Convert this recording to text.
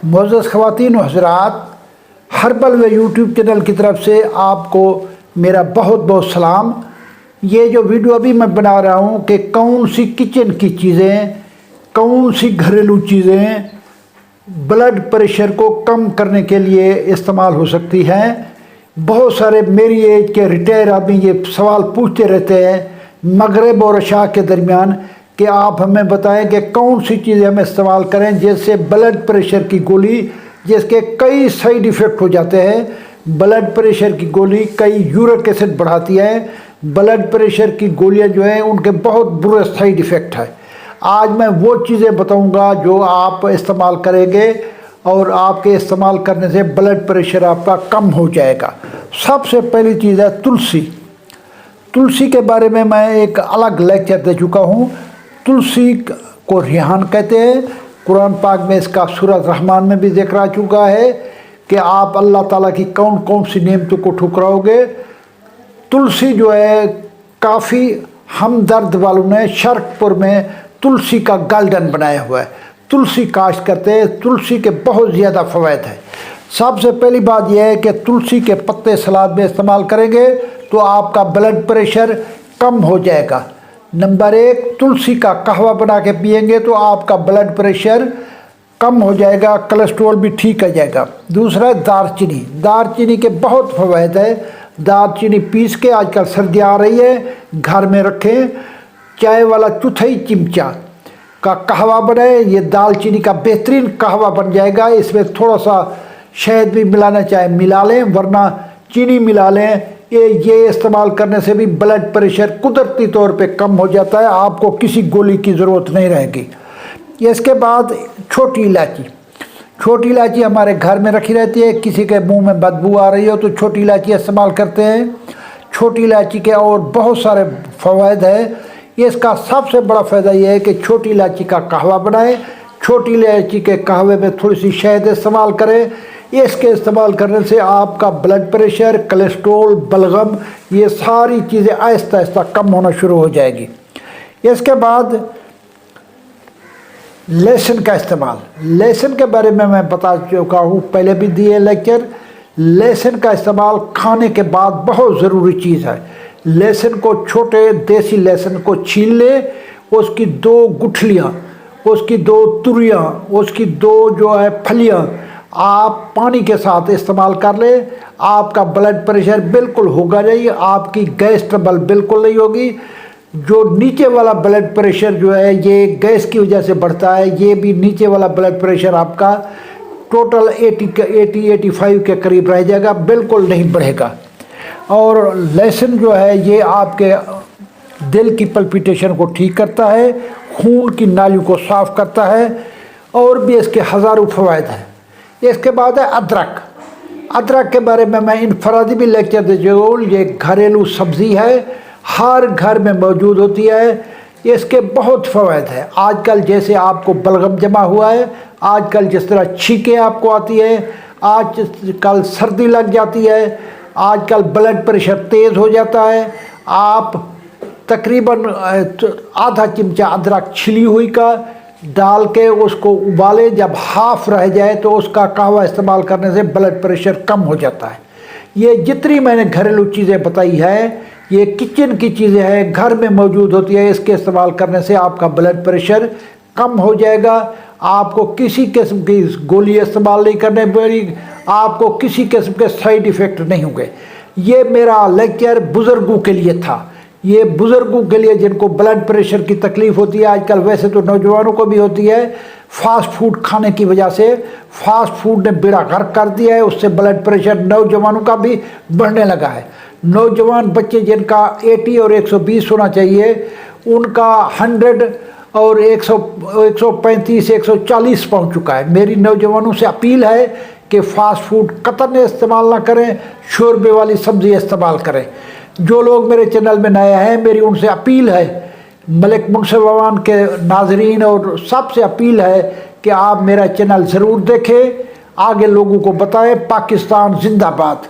معزز خواتین و حضرات، ہربل و یوٹیوب چینل کی طرف سے آپ کو میرا بہت بہت سلام۔ یہ جو ویڈیو ابھی میں بنا رہا ہوں کہ کون سی کچن کی چیزیں، کون سی گھریلو چیزیں بلڈ پریشر کو کم کرنے کے لیے استعمال ہو سکتی ہیں۔ بہت سارے میری ایج کے ریٹائر آدمی یہ سوال پوچھتے رہتے ہیں مغرب اور عشاء کے درمیان کہ آپ ہمیں بتائیں کہ کون سی چیزیں ہم استعمال کریں جیسے بلڈ پریشر کی گولی، جس کے کئی سائیڈ ایفیکٹ ہو جاتے ہیں۔ بلڈ پریشر کی گولی کئی یورک ایسڈ بڑھاتی ہے۔ بلڈ پریشر کی گولیاں جو ہیں ان کے بہت برے سائیڈ ایفیکٹ ہیں۔ آج میں وہ چیزیں بتاؤں گا جو آپ استعمال کریں گے اور آپ کے استعمال کرنے سے بلڈ پریشر آپ کا کم ہو جائے گا۔ سب سے پہلی چیز ہے تلسی۔ تلسی کے بارے میں ایک الگ لیکچر دے چکا ہوں۔ تلسی کو ریحان کہتے ہیں۔ قرآن پاک میں اس کا سورہ الرحمن میں بھی ذکر آ چکا ہے کہ آپ اللہ تعالیٰ کی کون کون سی نعمتوں کو ٹھکراؤ گے۔ تلسی جو ہے کافی ہمدرد والوں نے شرق پور میں تلسی کا گارڈن بنایا ہوا ہے، تلسی کاشت کرتے ہیں۔ تلسی کے بہت زیادہ فوائد ہیں۔ سب سے پہلی بات یہ ہے کہ تلسی کے پتے سلاد میں استعمال کریں گے تو آپ کا بلڈ پریشر کم ہو جائے گا۔ نمبر ایک، تلسی کا قہوہ بنا کے پئیں گے تو آپ کا بلڈ پریشر کم ہو جائے گا، کولیسٹرول بھی ٹھیک آ جائے گا۔ دوسرا ہے دار چینی۔ دار چینی کے بہت فوائد ہیں۔ دار چینی پیس کے، آج کل سردی آ رہی ہے، گھر میں رکھیں۔ چائے والا چوتھائی چمچہ کا قہوہ بنائے، یہ دال چینی کا بہترین قہوہ بن جائے گا۔ اس میں تھوڑا سا شہد بھی ملانا چاہے ملا لیں، ورنہ چینی ملا لیں۔ یہ استعمال کرنے سے بھی بلڈ پریشر قدرتی طور پہ کم ہو جاتا ہے، آپ کو کسی گولی کی ضرورت نہیں رہے گی۔ اس کے بعد چھوٹی الائچی۔ چھوٹی الائچی ہمارے گھر میں رکھی رہتی ہے، کسی کے منہ میں بدبو آ رہی ہو تو چھوٹی الائچی استعمال کرتے ہیں۔ چھوٹی الائچی کے اور بہت سارے فوائد ہیں۔ اس کا سب سے بڑا فائدہ یہ ہے کہ چھوٹی الائچی کا قہوہ بنائیں۔ چھوٹی الائچی کے قہوے میں تھوڑی سی شہد استعمال کریں۔ اس کے استعمال کرنے سے آپ کا بلڈ پریشر، کولیسٹرول، بلغم، یہ ساری چیزیں آہستہ آہستہ کم ہونا شروع ہو جائے گی۔ اس کے بعد لہسن کا استعمال۔ لہسن کے بارے میں بتا چکا ہوں، پہلے بھی دیے لیکچر۔ لہسن کا استعمال کھانے کے بعد بہت ضروری چیز ہے۔ لہسن کو چھوٹے دیسی لہسن کو چھیل لیں، اس کی 2 گٹھلیاں، اس کی 2 تریاں، اس کی 2 جو ہے پھلیاں آپ پانی کے ساتھ استعمال کر لیں۔ آپ کا بلڈ پریشر بالکل ہوگا نہیں، آپ کی گیس ٹربل بالکل نہیں ہوگی۔ جو نیچے والا بلڈ پریشر جو ہے یہ گیس کی وجہ سے بڑھتا ہے، یہ بھی نیچے والا بلڈ پریشر آپ کا ٹوٹل 80-85 کے قریب رہ جائے گا، بالکل نہیں بڑھے گا۔ اور لہسن جو ہے یہ آپ کے دل کی پلپیٹیشن کو ٹھیک کرتا ہے، خون کی نالیوں کو صاف کرتا ہے، اور بھی اس کے ہزاروں فوائد ہیں۔ اس کے بعد ہے ادرک۔ ادرک کے بارے میں انفرادی بھی لیکچر دے چکا ہوں۔ یہ گھریلو سبزی ہے، ہر گھر میں موجود ہوتی ہے۔ اس کے بہت فوائد ہیں۔ آج کل جیسے آپ کو بلغم جمع ہوا ہے، آج کل جس طرح چھینکیں آپ کو آتی ہے، آج کل سردی لگ جاتی ہے، آج کل بلڈ پریشر تیز ہو جاتا ہے، آپ تقریباً آدھا چمچہ ادرک چھلی ہوئی کا ڈال کے اس کو ابالے، جب ہاف رہ جائے تو اس کا قہوہ استعمال کرنے سے بلڈ پریشر کم ہو جاتا ہے۔ یہ جتنی میں نے گھریلو چیزیں بتائی ہیں، یہ کچن کی چیزیں ہیں، گھر میں موجود ہوتی ہے۔ اس کے استعمال کرنے سے آپ کا بلڈ پریشر کم ہو جائے گا۔ آپ کو کسی قسم کی گولی استعمال نہیں کرنے پڑے گی، آپ کو کسی قسم کے سائیڈ ایفیکٹ نہیں ہوں گے۔ یہ میرا لیکچر بزرگوں کے لیے تھا، یہ بزرگوں کے لیے جن کو بلڈ پریشر کی تکلیف ہوتی ہے۔ آج کل ویسے تو نوجوانوں کو بھی ہوتی ہے، فاسٹ فوڈ کھانے کی وجہ سے۔ فاسٹ فوڈ نے بیڑا غرق کر دیا ہے، اس سے بلڈ پریشر نوجوانوں کا بھی بڑھنے لگا ہے۔ نوجوان بچے جن کا 80 اور 120 ہونا چاہیے، ان کا 100 اور 135 140 پہنچ چکا ہے۔ میری نوجوانوں سے اپیل ہے کہ فاسٹ فوڈ قطعاً استعمال نہ کریں، شوربے والی سبزی استعمال کریں۔ جو لوگ میرے چینل میں نئے ہیں، میری ان سے اپیل ہے، ملک منصف عوان کے ناظرین اور سب سے اپیل ہے کہ آپ میرا چینل ضرور دیکھیں، آگے لوگوں کو بتائیں۔ پاکستان زندہ باد۔